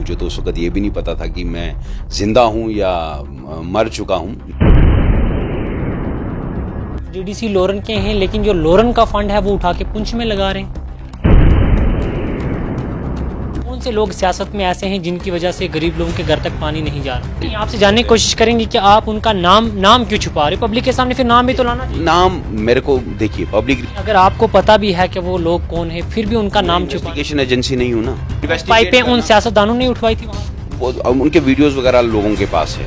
मुझे तो उस वक्त ये भी नहीं पता था कि मैं जिंदा हूँ या मर चुका हूँ। डीडीसी लोरन के हैं, लेकिन जो लोरन का फंड है वो उठा के पुंछ में लगा रहे हैं। कौन से लोग सियासत में ऐसे हैं जिनकी वजह से गरीब लोगों के घर तक पानी नहीं जा रहा? आपसे जानने की कोशिश करेंगे कि आप उनका नाम क्यों छुपा रहे? पब्लिक के सामने फिर नाम भी तो लाना चाहिए। नाम मेरे को देखिए, पब्लिक अगर आपको पता भी है कि वो लोग कौन है, फिर भी उनका नाम छुपा, इन्वेस्टिगेशन एजेंसी नहीं हूँ ना। पाइपें उन सियासतदानों ने उठवाई थी वहाँ, उनके वीडियोस वगैरह लोगों के पास है।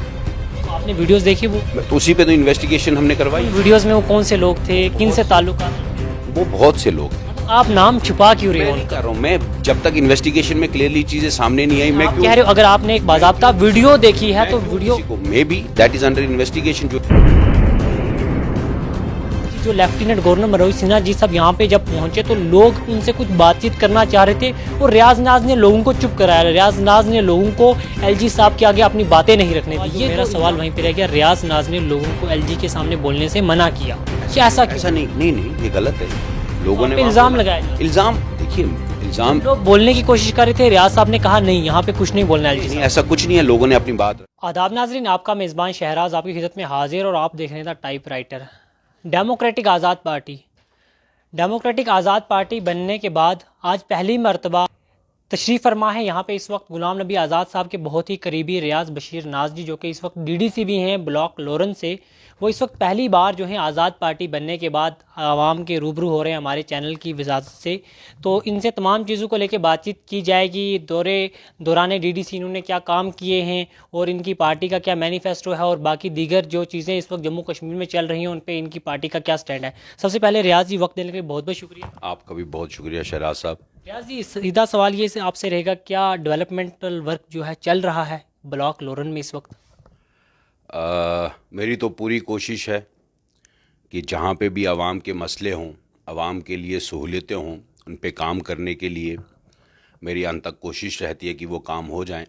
आपने वीडियोस देखी? वो तो उसी पे तो इन्वेस्टिगेशन हमने करवाई। वीडियोस में वो कौन से लोग थे, किन से ताल्लुकात? वो बहुत से लोग। आप नाम छुपा क्यों रहे हो मैं उनका? कर रहा हूँ, मैं जब तक इन्वेस्टिगेशन में क्लियरली चीजें सामने नहीं आई, मैं आप क्यों कह रहे हो अगर आपने एक बाज़ाब्ता वीडियो देखी है तो video may be that is under investigation. जो लेफ्टिनेंट गवर्नर मनोज सिन्हा जी सब यहाँ पे जब पहुंचे तो लोग उनसे कुछ बातचीत करना चाह रहे थे और रियाज नाज ने लोगों को चुप कराया। रियाज नाज ने लोगों को एलजी साहब के आगे अपनी बातें नहीं रखने दी। ये मेरा सवाल वहीं पे रह गया, रियाज नाज ने लोगों को एलजी के सामने बोलने से मना किया, क्या ऐसा नहीं, ये गलत है। लोगों ने इल्जाम लगाया। इल्जाम देखिए, इल्जाम लोग बोलने की कोशिश कर रहे थे, रियाज साहब ने कहा नहीं, यहाँ पे कुछ नहीं बोलना एलजी साहब। ऐसा कुछ नहीं है, लोगों ने अपनी बात। आदाब नाजरीन, आपका मेज़बान शहराज आपकी खिदमत में हाजिर और आप देख रहे थे टाइपराइटर। डेमोक्रेटिक आज़ाद पार्टी बनने के बाद आज पहली मरतबा तशरीफ़ फरमा है यहाँ पे इस वक्त गुलाम नबी आज़ाद साहब के बहुत ही करीबी रियाज बशीर नाज जी, जो कि इस वक्त डीडीसी भी हैं ब्लॉक लोरन से। वो इस वक्त पहली बार जो है आज़ाद पार्टी बनने के बाद आवाम के रूबरू हो रहे हैं हमारे चैनल की वजारत से। तो इनसे तमाम चीज़ों को लेकर बातचीत की जाएगी। दौरान डीडीसी इन्होंने क्या काम किए हैं और इनकी पार्टी का क्या मैनिफेस्टो है और बाकी दीगर जो चीज़ें इस वक्त जम्मू कश्मीर में चल रही हैं उन पर इनकी पार्टी का क्या स्टैंड है। सबसे पहले रियाज जी, वक्त देने के लिए बहुत बहुत शुक्रिया। आपका भी बहुत शुक्रिया शहराज साहब। रियाज जी, सीधा सवाल ये से आपसे रहेगा, क्या डेवलपमेंटल वर्क जो है चल रहा है ब्लॉक लोरन में इस वक्त? मेरी तो पूरी कोशिश है कि जहाँ पे भी आवाम के मसले हों, आवाम के लिए सहूलियतें हों, उन पे काम करने के लिए मेरी अंत तक कोशिश रहती है कि वो काम हो जाएं।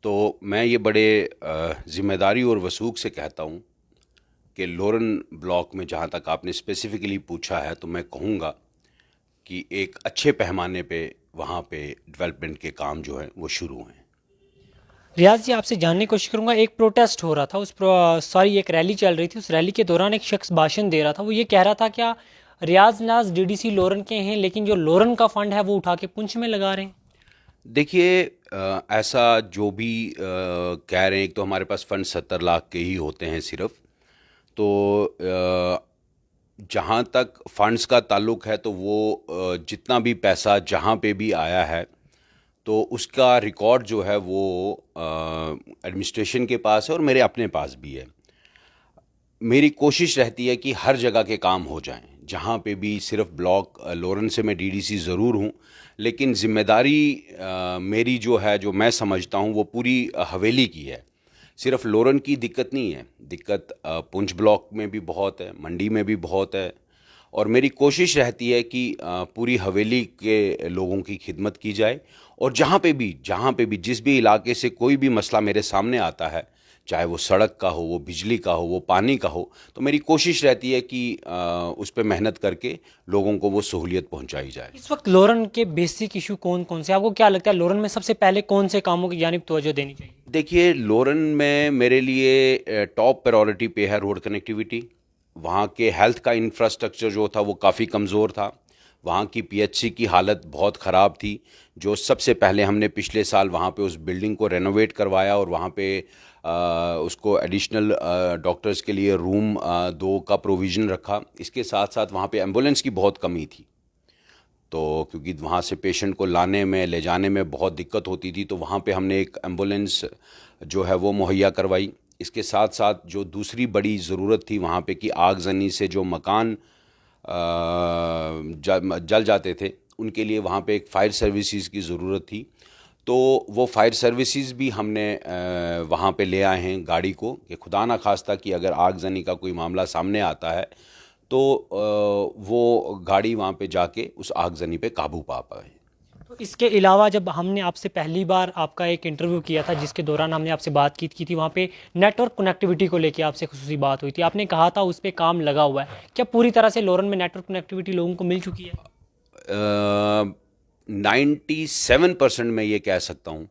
तो मैं ये बड़े ज़िम्मेदारी और वसूख से कहता हूँ कि लोरन ब्लॉक में, जहाँ तक आपने स्पेसिफ़िकली पूछा है, तो मैं कहूँगा कि एक अच्छे पैमाने पे वहाँ पे डेवलपमेंट के काम जो हैं वो शुरू हैं। रियाज जी, आपसे जानने की कोशिश करूंगा, एक प्रोटेस्ट हो रहा था, एक रैली चल रही थी, उस रैली के दौरान एक शख्स भाषण दे रहा था, वो ये कह रहा था क्या रियाज नाज डीडीसी लोरन के हैं, लेकिन जो लोरन का फंड है वो उठा के पुंछ में लगा रहे हैं। देखिए, ऐसा जो भी कह रहे हैं, एक तो हमारे पास फंड 70 लाख के ही होते हैं सिर्फ। तो जहाँ तक फंड्स का ताल्लुक़ है तो वो जितना भी पैसा जहाँ पे भी आया है तो उसका रिकॉर्ड जो है वो एडमिनिस्ट्रेशन के पास है और मेरे अपने पास भी है। मेरी कोशिश रहती है कि हर जगह के काम हो जाएं, जहाँ पे भी। सिर्फ ब्लॉक लोरन से मैं डीडीसी ज़रूर हूँ, लेकिन ज़िम्मेदारी मेरी जो है, जो मैं समझता हूँ, वो पूरी हवेली की है। सिर्फ लोरन की दिक्कत नहीं है, दिक्कत पुंछ ब्लॉक में भी बहुत है, मंडी में भी बहुत है। और मेरी कोशिश रहती है कि पूरी हवेली के लोगों की खिदमत की जाए। और जहाँ पे भी जिस भी इलाके से कोई भी मसला मेरे सामने आता है, चाहे वो सड़क का हो, वो बिजली का हो, वो पानी का हो, तो मेरी कोशिश रहती है कि उस पर मेहनत करके लोगों को वो सहूलियत पहुंचाई जाए। इस वक्त लोरन के बेसिक इशू कौन कौन से, आपको क्या लगता है लोरन में सबसे पहले कौन से कामों की जानिब तवज्जो देनी चाहिए? देखिए, लोरन में मेरे लिए टॉप प्रायोरिटी पे है रोड कनेक्टिविटी। वहाँ के हेल्थ का इंफ्रास्ट्रक्चर जो था वो काफ़ी कमज़ोर था। वहाँ की पीएचसी की हालत बहुत ख़राब थी, जो सबसे पहले हमने पिछले साल वहाँ पे उस बिल्डिंग को रेनोवेट करवाया और वहाँ पे उसको एडिशनल डॉक्टर्स के लिए रूम 2 का प्रोविज़न रखा। इसके साथ साथ वहाँ पे एम्बुलेंस की बहुत कमी थी, तो क्योंकि वहाँ से पेशेंट को लाने में ले जाने में बहुत दिक्कत होती थी, तो वहाँ पे हमने एक एम्बुलेंस जो है वो मुहैया करवाई। इसके साथ साथ जो दूसरी बड़ी ज़रूरत थी वहाँ पे कि आगजनी से जो मकान जल जाते थे, उनके लिए वहाँ पे एक फ़ायर सर्विसेज की ज़रूरत थी। तो वो फायर सर्विसेज भी हमने वहाँ पे ले आए हैं गाड़ी को, कि खुदा ना खास्ता कि अगर आगजनी का कोई मामला सामने आता है तो वो गाड़ी वहाँ पे जाके उस आगजनी पे काबू पा पाए। तो इसके अलावा जब हमने आपसे पहली बार आपका एक इंटरव्यू किया था, जिसके दौरान हमने आपसे बात की थी, वहाँ पे नेटवर्क कनेक्टिविटी को लेके आपसे खुसूसी बात हुई थी। आपने कहा था उस पर काम लगा हुआ है, क्या पूरी तरह से लोरन में नेटवर्क कनेक्टिविटी लोगों को मिल चुकी है? 97% मैं ये कह सकता हूँ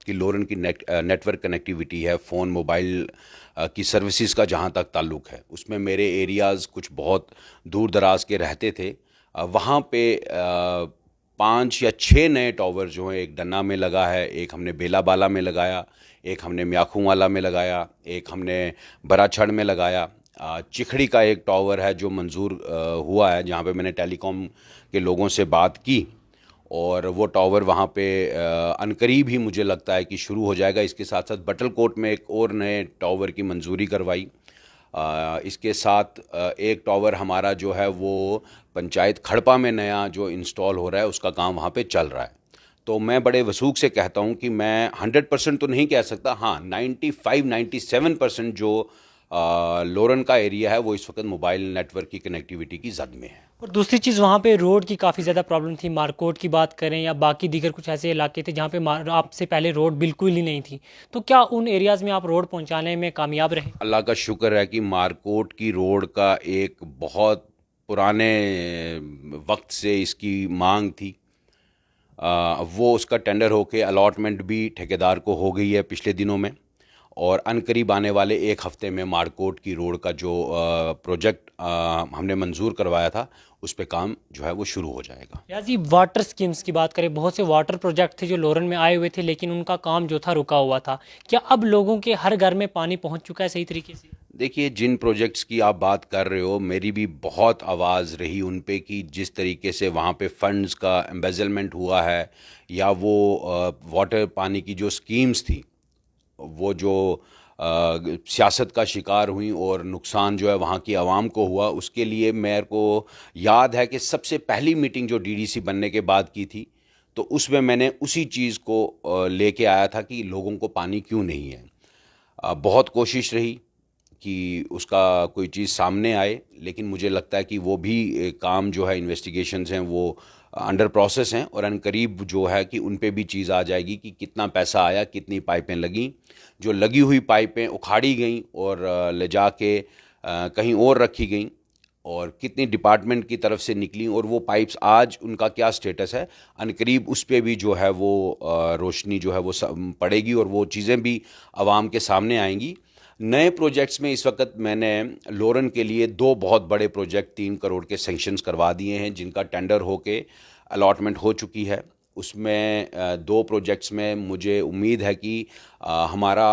कि लोरन की नेटवर्क कनेक्टिविटी है, फ़ोन मोबाइल की सर्विसेज का जहाँ तक ताल्लुक़ है, उसमें मेरे एरियाज़ कुछ बहुत दूर दराज के रहते थे। वहाँ पे 5 या 6 नए टावर जो हैं, एक डन्ना में लगा है, एक हमने बेलाबाला में लगाया, एक हमने म्याखूवाला में लगाया, एक हमने बराछड़ में लगाया। चिखड़ी का एक टावर है जो मंजूर हुआ है, जहाँ पे मैंने टेलीकॉम के लोगों से बात की और वो टावर वहाँ पे अनकरीब ही मुझे लगता है कि शुरू हो जाएगा। इसके साथ साथ बटलकोट में एक और नए टावर की मंजूरी करवाई। इसके साथ एक टावर हमारा जो है वो पंचायत खड़पा में नया जो इंस्टॉल हो रहा है, उसका काम वहाँ पे चल रहा है। तो मैं बड़े वसूख से कहता हूँ कि मैं 100% तो नहीं कह सकता, हाँ 95-97% जो लोरन का एरिया है वो इस वक्त मोबाइल नेटवर्क की कनेक्टिविटी की जद में है। और दूसरी चीज़ वहाँ पे रोड की काफ़ी ज़्यादा प्रॉब्लम थी। मारकोट की बात करें या बाकी दीगर कुछ ऐसे इलाके थे जहाँ पे आपसे पहले रोड बिल्कुल ही नहीं थी, तो क्या उन एरियाज़ में आप रोड पहुँचाने में कामयाब रहे? अल्लाह का शुक्र है कि मारकोट की रोड का एक बहुत पुराने वक्त से इसकी मांग थी। वो उसका टेंडर होके अलॉटमेंट भी ठेकेदार को हो गई है पिछले दिनों में, और अनकरीब आने वाले एक हफ़्ते में मारकोट की रोड का जो प्रोजेक्ट हमने मंजूर करवाया था, उस पे काम जो है वो शुरू हो जाएगा। या जी, वाटर स्कीम्स की बात करें, बहुत से वाटर प्रोजेक्ट थे जो लोरन में आए हुए थे, लेकिन उनका काम जो था रुका हुआ था। क्या अब लोगों के हर घर में पानी पहुँच चुका है सही तरीके से? देखिए, जिन प्रोजेक्ट्स की आप बात कर रहे हो, मेरी भी बहुत आवाज़ रही उन पे कि जिस तरीके से वहाँ पे फंड्स का एम्बेजलमेंट हुआ है, या वो वाटर पानी की जो स्कीम्स थी वो जो सियासत का शिकार हुई और नुकसान जो है वहाँ की आवाम को हुआ, उसके लिए मेरे को याद है कि सबसे पहली मीटिंग जो डीडीसी बनने के बाद की थी, तो उसमें मैंने उसी चीज़ को लेके आया था कि लोगों को पानी क्यों नहीं है। बहुत कोशिश रही कि उसका कोई चीज़ सामने आए, लेकिन मुझे लगता है कि वो भी काम जो है, इन्वेस्टिगेशंस हैं वो अंडर प्रोसेस हैं, और अनकरीब जो है कि उन पे भी चीज़ आ जाएगी कि कितना पैसा आया, कितनी पाइपें लगी, जो लगी हुई पाइपें उखाड़ी गईं और ले जाके कहीं और रखी गईं, और कितनी डिपार्टमेंट की तरफ से निकली, और वो पाइप्स आज उनका क्या स्टेटस है, अनकरीब उस पे भी जो है वो रोशनी जो है वो पड़ेगी और वो चीज़ें भी आवाम के सामने आएंगी। नए प्रोजेक्ट्स में इस वक्त मैंने लोरन के लिए 2 बहुत बड़े प्रोजेक्ट 3 करोड़ के सेंक्शंस करवा दिए हैं, जिनका टेंडर होके अलॉटमेंट हो चुकी है। उसमें 2 प्रोजेक्ट्स में मुझे उम्मीद है कि हमारा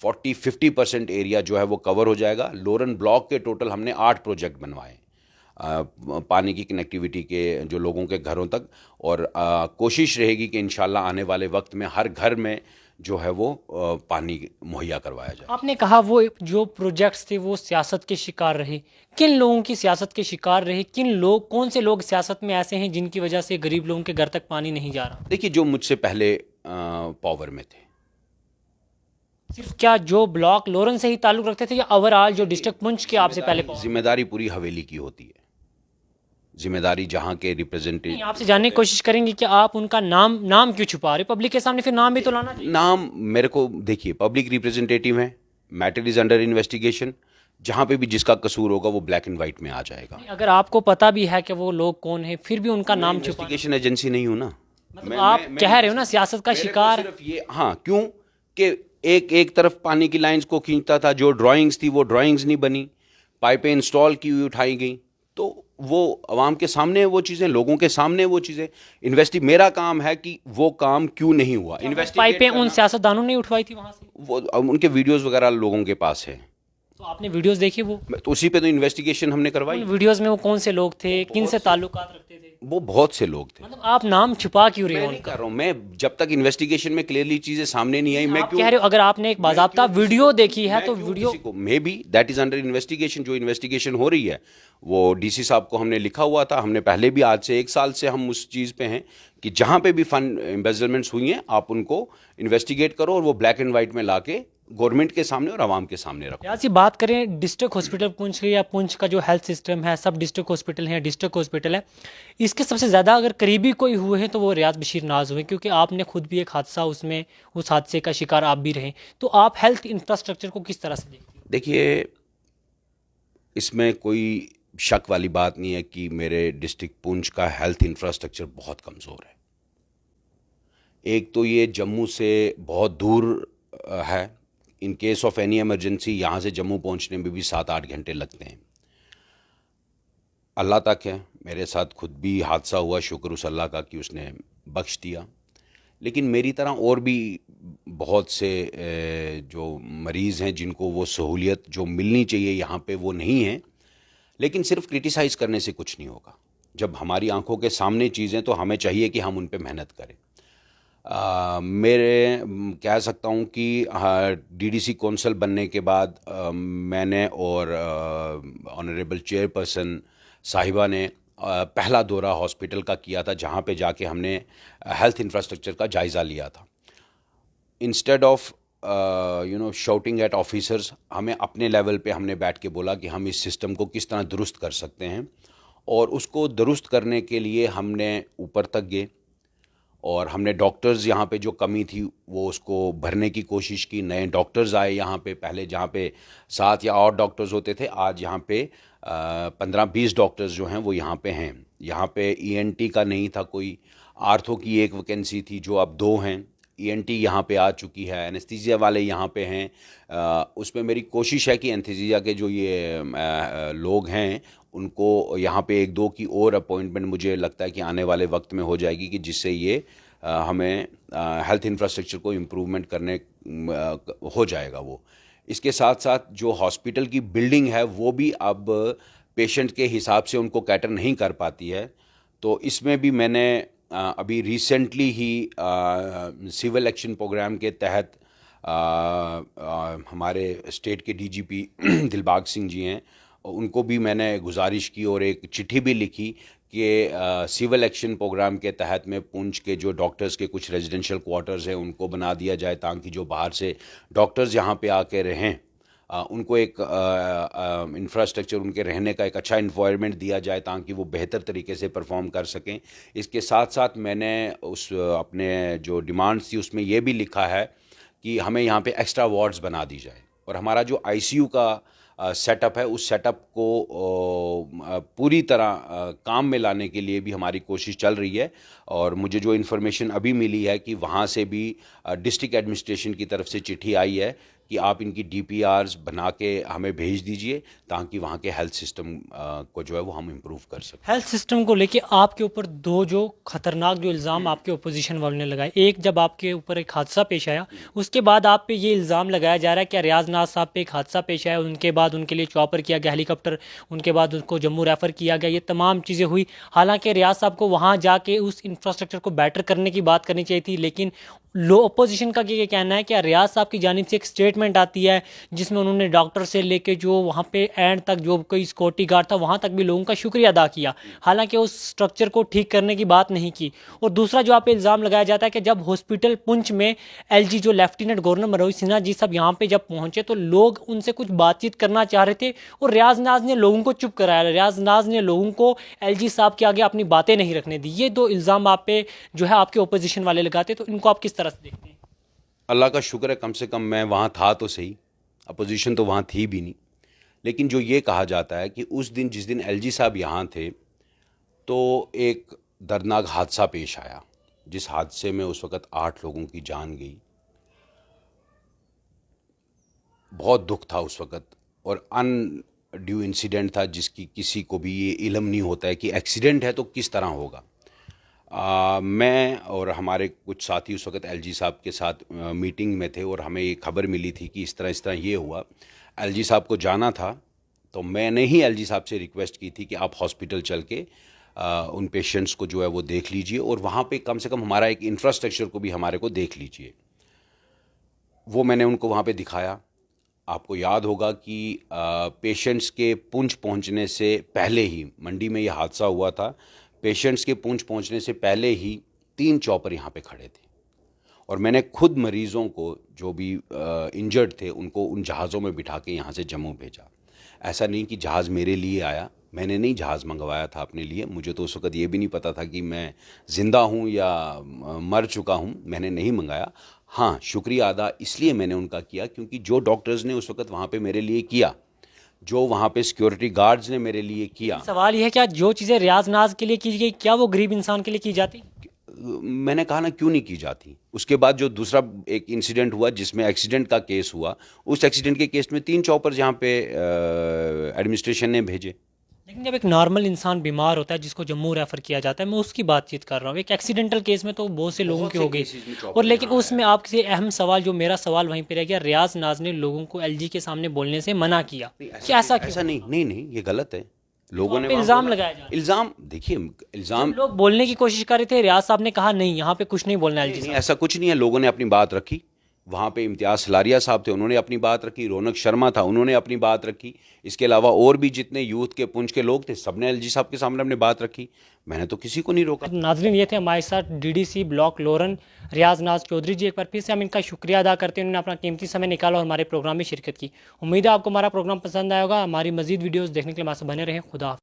40-50% एरिया जो है वो कवर हो जाएगा। लोरन ब्लॉक के टोटल हमने 8 प्रोजेक्ट बनवाए पानी की कनेक्टिविटी के, जो लोगों के घरों तक, और कोशिश रहेगी कि इंशाल्लाह आने वाले वक्त में हर घर में जो है वो पानी मुहैया करवाया जाए। आपने कहा वो जो प्रोजेक्ट्स थे वो सियासत के शिकार रहे। किन लोगों की सियासत के शिकार रहे? कौन से लोग सियासत में ऐसे हैं जिनकी वजह से गरीब लोगों के घर तक पानी नहीं जा रहा? देखिए, जो मुझसे पहले पावर में थे। सिर्फ क्या जो ब्लॉक लोरन से ही ताल्लुक रखते थे, या ओवरऑल जो डिस्ट्रिक्ट पुंछ के आपसे पहले? जिम्मेदारी पूरी हवेली की होती है। जिम्मेदारी जहाँ के रिप्रेजेंटेटिव। आपसे जानने की कोशिश करेंगे कि आप उनका नाम क्यों छुपा रहे? पब्लिक के सामने फिर नाम भी तो लाना चाहिए। नाम मेरे को, देखिए, पब्लिक रिप्रेजेंटेटिव है, मैटर इज अंडर इन्वेस्टिगेशन, जहाँ पे भी जिसका कसूर होगा वो ब्लैक एंड वाइट में आ जाएगा। अगर आपको पता भी है कि वो लोग कौन है, फिर भी उनका नाम छुपा, इन्वेस्टिगेशन एजेंसी नहीं हूँ ना। मतलब आप कह रहे हो ना सियासत का शिकार। सिर्फ ये, हाँ, क्यों कि एक तरफ पानी की लाइंस को खींचता था, जो ड्राइंग्स थी वो ड्राइंग्स नहीं बनी, पाइपें इंस्टॉल की हुई उठाई गई, तो वो अवाम के सामने वो चीज़ें, लोगों के सामने वो चीज़ें मेरा काम है कि वो काम क्यों नहीं हुआ। पाइपें उन सियासतदानों ने उठवाई थी वहां से? वो उनके वीडियोस वगैरह लोगों के पास है। तो आपने वीडियोस देखी वो? तो उसी पे तो इन्वेस्टिगेशन हमने करवाई। उन वीडियोस में वो कौन से लोग थे, किन से ताल्लुकात रखते थे? वो बहुत से लोग थे। मतलब आप नाम छुपा क्यों रहे मैं हो नहीं उनका? कर रहा हूँ, मैं जब तक इन्वेस्टिगेशन में क्लियरली चीजें सामने नहीं आई, मैं आप क्यों कह रहे हो अगर आपने एक बाज़ाब्ता वीडियो देखी है तो वीडियो को, may be that is under investigation. जो इन्वेस्टिगेशन हो रही है वो डीसी साहब को हमने लिखा हुआ था, हमने पहले भी, आज से 1 साल से हम उस चीज़ पे हैं कि जहाँ पे भी फंड एम्बेजलमेंट्स हुई हैं आप उनको इन्वेस्टिगेट करो और वो ब्लैक एंड वाइट में लाके गवर्नमेंट के सामने और आवाम के सामने रखो। यहाँ से बात करें डिस्ट्रिक्ट हॉस्पिटल पुंछ की, या पुंछ का जो हेल्थ सिस्टम है, सब डिस्ट्रिक्ट हॉस्पिटल है, डिस्ट्रिक्ट हॉस्पिटल है, इसके सबसे ज़्यादा अगर करीबी कोई हुए हैं तो वो रियाज बशीर नाज हुए, क्योंकि आपने खुद भी एक हादसा, उसमें उस हादसे का शिकार आप भी रहे। तो आप हेल्थ इंफ्रास्ट्रक्चर को किस तरह से देखते हैं? देखिए, इसमें कोई शक वाली बात नहीं है कि मेरे डिस्ट्रिक्ट पुंछ का हेल्थ इंफ्रास्ट्रक्चर बहुत कमज़ोर है। एक तो ये जम्मू से बहुत दूर है। In case of any emergency यहाँ से जम्मू पहुँचने में भी 7-8 घंटे लगते हैं। अल्लाह तक है, मेरे साथ खुद भी हादसा हुआ, शुक्र उस अल्लाह का कि उसने बख्श दिया। लेकिन मेरी तरह और भी बहुत से जो मरीज़ हैं जिनको वो सहूलियत जो मिलनी चाहिए यहाँ पे वो नहीं है। लेकिन सिर्फ क्रिटिसाइज़ करने से कुछ नहीं होगा। जब हमारी आंखों के सामने चीज़ें तो हमें चाहिए कि हम उन पे मेहनत करें। कह सकता हूँ कि डीडीसी कौंसल बनने के बाद मैंने और ऑनरेबल चेयरपर्सन साहिबा ने पहला दौरा हॉस्पिटल का किया था, जहाँ पे जाके हमने हेल्थ इंफ्रास्ट्रक्चर का जायज़ा लिया था। Instead of shouting at officers, हमें अपने लेवल पे हमने बैठ के बोला कि हम इस सिस्टम को किस तरह दुरुस्त कर सकते हैं, और उसको दुरुस्त करने के लिए हमने ऊपर तक गए और हमने डॉक्टर्स यहाँ पे जो कमी थी वो उसको भरने की कोशिश की। नए डॉक्टर्स आए यहाँ पे, पहले जहाँ पे 7 या 8 डॉक्टर्स होते थे, आज यहाँ पे 15-20 डॉक्टर्स जो हैं वो यहाँ पे हैं। यहाँ पे ईएनटी का नहीं था कोई, आर्थो की एक वैकेंसी थी जो अब 2 हैं, ईएनटी यहाँ पे आ चुकी है, एनेस्थीसिया वाले यहाँ पे हैं। उसमें मेरी कोशिश है कि एनेस्थीसिया के जो ये लोग हैं उनको यहाँ पे 1-2 की और अपॉइंटमेंट मुझे लगता है कि आने वाले वक्त में हो जाएगी, कि जिससे ये हमें हेल्थ इंफ्रास्ट्रक्चर को इम्प्रूवमेंट करने हो जाएगा वो। इसके साथ साथ जो हॉस्पिटल की बिल्डिंग है वो भी अब पेशेंट के हिसाब से उनको कैटर नहीं कर पाती है। तो इसमें भी मैंने अभी रिसेंटली ही सिविल एक्शन प्रोग्राम के तहत हमारे स्टेट के डीजीपी दिलबाग सिंह जी हैं, उनको भी मैंने गुजारिश की और एक चिट्ठी भी लिखी कि सिविल एक्शन प्रोग्राम के तहत में पुंछ के जो डॉक्टर्स के कुछ रेजिडेंशियल क्वार्टर्स हैं उनको बना दिया जाए, ताकि जो बाहर से डॉक्टर्स यहाँ पे आके रहें उनको एक इंफ्रास्ट्रक्चर, उनके रहने का एक अच्छा इन्वायरमेंट दिया जाए ताकि वो बेहतर तरीके से परफॉर्म कर सकें। इसके साथ साथ मैंने उस अपने जो डिमांड्स थी उसमें ये भी लिखा है कि हमें यहाँ पे एक्स्ट्रा वार्ड्स बना दी जाए, और हमारा जो आईसीयू का सेटअप है उस सेटअप को पूरी तरह काम में लाने के लिए भी हमारी कोशिश चल रही है। और मुझे जो इन्फॉर्मेशन अभी मिली है कि वहाँ से भी डिस्ट्रिक्ट एडमिनिस्ट्रेशन की तरफ से चिट्ठी आई है कि आप इनकी डीपीआरस बना के हमें भेज दीजिए ताकि वहाँ के हेल्थ सिस्टम को जो है वो हम इम्प्रूव कर सकें। हेल्थ सिस्टम को लेके आपके ऊपर 2 जो खतरनाक जो इल्ज़ाम आपके ओपोजिशन वालों ने लगाए, एक जब आपके ऊपर एक हादसा पेश आया उसके बाद आप पे ये इल्ज़ाम लगाया जा रहा है कि रियाज नाज साहब पे एक हादसा पेश आया, उनके बाद उनके लिए चॉपर किया गया, हेलीकॉप्टर, उनके बाद उनको जम्मू रेफ़र किया गया, ये तमाम चीज़ें हुई। हालांकि रियाज साहब को वहाँ जाके उस इंफ्रास्ट्रक्चर को बेटर करने की बात करनी चाहिए थी, लेकिन लो अपोजिशन का ये कहना है कि रियाज साहब की जानिब से एक स्टेटमेंट आती है जिसमें उन्होंने डॉक्टर से लेके जो वहाँ पे एंड तक जो कोई सिक्योरिटी गार्ड था वहाँ तक भी लोगों का शुक्रिया अदा किया, हालांकि उस स्ट्रक्चर को ठीक करने की बात नहीं की। और दूसरा जो आप पे इल्ज़ाम लगाया जाता है कि जब हॉस्पिटल पुंछ में एलजी जो लेफ्टिनेंट गवर्नर मनोज सिन्हा जी सब यहाँ पे जब पहुँचे तो लोग उनसे कुछ बातचीत करना चाह रहे थे और रियाज नाज ने लोगों को चुप कराया, रियाज नाज ने लोगों को एलजी साहब के आगे अपनी बातें नहीं रखने दी। ये 2 इल्ज़ाम आप पे जो है आपके ओपोजिशन वाले लगाते, तो इनको आप किस तरह से देखते हैं? अल्लाह का शुक्र है कम से कम मैं वहाँ था तो सही, अपोजिशन तो वहाँ थी भी नहीं। लेकिन जो ये कहा जाता है कि उस दिन जिस दिन एलजी साहब यहाँ थे तो एक दर्दनाक हादसा पेश आया, जिस हादसे में उस वक़्त 8 लोगों की जान गई। बहुत दुख था उस वक़्त, और अनड्यू इंसिडेंट था जिसकी किसी को भी ये इल्म नहीं होता है कि एक्सीडेंट है तो किस तरह होगा। मैं और हमारे कुछ साथी उस वक़्त एलजी साहब के साथ मीटिंग में थे और हमें ये खबर मिली थी कि इस तरह ये हुआ। एलजी साहब को जाना था तो मैंने ही एलजी साहब से रिक्वेस्ट की थी कि आप हॉस्पिटल चल के उन पेशेंट्स को जो है वो देख लीजिए और वहाँ पे कम से कम हमारा एक इंफ्रास्ट्रक्चर को भी हमारे को देख लीजिए। वो मैंने उनको वहाँ पे दिखाया। आपको याद होगा कि पेशेंट्स के पुंछ पहुँचने से पहले ही, मंडी में ये हादसा हुआ था, पेशेंट्स के पुंछ पहुँचने से पहले ही 3 चॉपर यहाँ पे खड़े थे और मैंने खुद मरीज़ों को जो भी इंजर्ड थे उनको उन जहाज़ों में बिठा के यहाँ से जम्मू भेजा। ऐसा नहीं कि जहाज़ मेरे लिए आया, मैंने नहीं जहाज़ मंगवाया था अपने लिए। मुझे तो उस वक़्त ये भी नहीं पता था कि मैं ज़िंदा हूँ या मर चुका हूँ, मैंने नहीं मंगाया। हाँ, शुक्रिया अदा इसलिए मैंने उनका किया क्योंकि जो डॉक्टर्स ने उस वक़्त वहाँ पे मेरे लिए किया, जो वहाँ पे सिक्योरिटी गार्ड्स ने मेरे लिए किया। सवाल यह है क्या जो चीज़ें रियाज नाज के लिए की गई क्या वो गरीब इंसान के लिए की जाती? मैंने कहा ना क्यों नहीं की जाती। उसके बाद जो दूसरा एक इंसिडेंट हुआ जिसमें एक्सीडेंट का केस हुआ, उस एक्सीडेंट के केस में 3 चॉपर यहाँ पे एडमिनिस्ट्रेशन ने भेजे। लेकिन जब एक नॉर्मल इंसान बीमार होता है जिसको जम्मू रेफर किया जाता है, मैं उसकी बातचीत कर रहा हूँ। एक एक्सीडेंटल केस में तो बहुत से लोगों की हो गई, और लेकिन उसमें आपसे अहम सवाल, जो मेरा सवाल वहीं पे रह गया, रियाज नाज ने लोगों को एलजी के सामने बोलने से मना किया। क्या ऐसा क्यों? ऐसा नहीं नहीं नहीं, ये गलत है। लोगों वहाँ ने पे वहाँ इल्जाम बोला। लगाया जा रहा है। इल्जाम देखिए, इल्जाम लोग बोलने की कोशिश कर रहे थे, रियाज साहब ने कहा नहीं, यहाँ पे कुछ नहीं बोलना एलजी नहीं, साहब। ऐसा कुछ नहीं है। लोगों ने अपनी बात रखी। वहाँ पे इम्तियाज सलारिया साहब थे, उन्होंने अपनी बात रखी। रौनक शर्मा था, उन्होंने अपनी बात रखी। इसके अलावा और भी जितने यूथ के पुंछ के लोग थे, सबने एलजी साहब के सामने अपनी बात रखी। मैंने तो किसी को नहीं रोका। नाजरीन, ये थे हमारे साथ डीडीसी ब्लॉक लोरन रियाज नाज चौधरी जी। एक बार फिर से हम इनका शुक्रिया अदा करते हैं, उन्होंने अपना कीमती समय निकाला और हमारे प्रोग्राम में शिरकत की। उम्मीद है आपको हमारा प्रोग्राम पसंद आया होगा। हमारी मजीद वीडियोज़ देखने के लिए हमारे साथ बने रहें। खुदा हाफ़िज़।